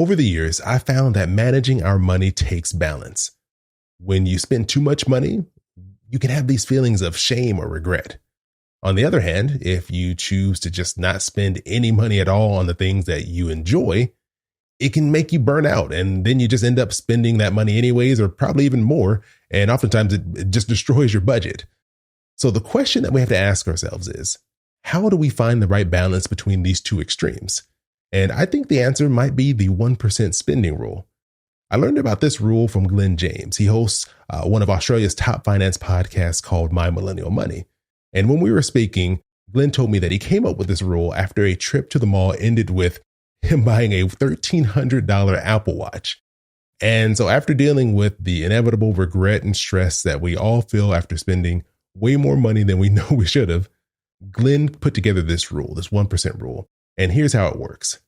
Over the years, I found that managing our money takes balance. When you spend too much money, you can have these feelings of shame or regret. On the other hand, if you choose to just not spend any money at all on the things that you enjoy, it can make you burn out, and then you just end up spending that money anyways, or probably even more. And oftentimes it just destroys your budget. So the question that we have to ask ourselves is, how do we find the right balance between these two extremes? And I think the answer might be the 1% spending rule. I learned about this rule from Glenn James. He hosts one of Australia's top finance podcasts called My Millennial Money. And when we were speaking, Glenn told me that he came up with this rule after a trip to the mall ended with him buying a $1,300 Apple Watch. And so after dealing with the inevitable regret and stress that we all feel after spending way more money than we know we should have, Glenn put together this rule, this 1% rule. And here's how it works.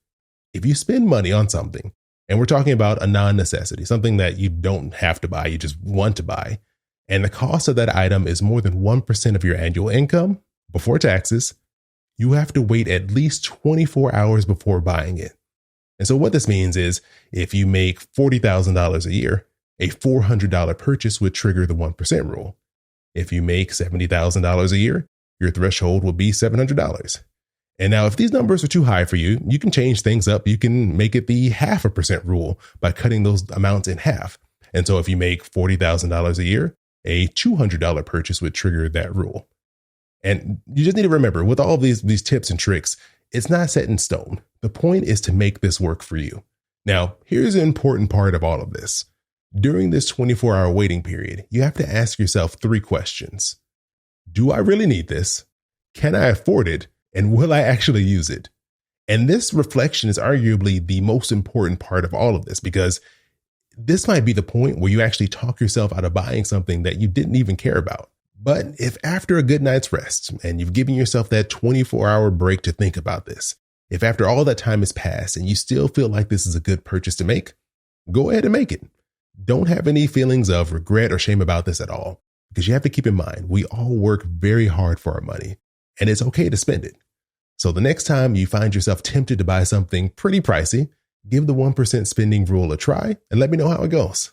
If you spend money on something, and we're talking about a non-necessity, something that you don't have to buy, you just want to buy, and the cost of that item is more than 1% of your annual income before taxes, you have to wait at least 24 hours before buying it. And so what this means is if you make $40,000 a year, a $400 purchase would trigger the 1% rule. If you make $70,000 a year, your threshold will be $700. And now if these numbers are too high for you, you can change things up. You can make it the 0.5% rule by cutting those amounts in half. And so if you make $40,000 a year, a $200 purchase would trigger that rule. And you just need to remember, with all of these tips and tricks, it's not set in stone. The point is to make this work for you. Now, here's an important part of all of this. During this 24-hour waiting period, you have to ask yourself 3 questions. Do I really need this? Can I afford it? And will I actually use it? And this reflection is arguably the most important part of all of this, because this might be the point where you actually talk yourself out of buying something that you didn't even care about. But if after a good night's rest and you've given yourself that 24-hour break to think about this, if after all that time has passed and you still feel like this is a good purchase to make, go ahead and make it. Don't have any feelings of regret or shame about this at all, because you have to keep in mind, we all work very hard for our money, and it's okay to spend it. So the next time you find yourself tempted to buy something pretty pricey, give the 1% spending rule a try and let me know how it goes.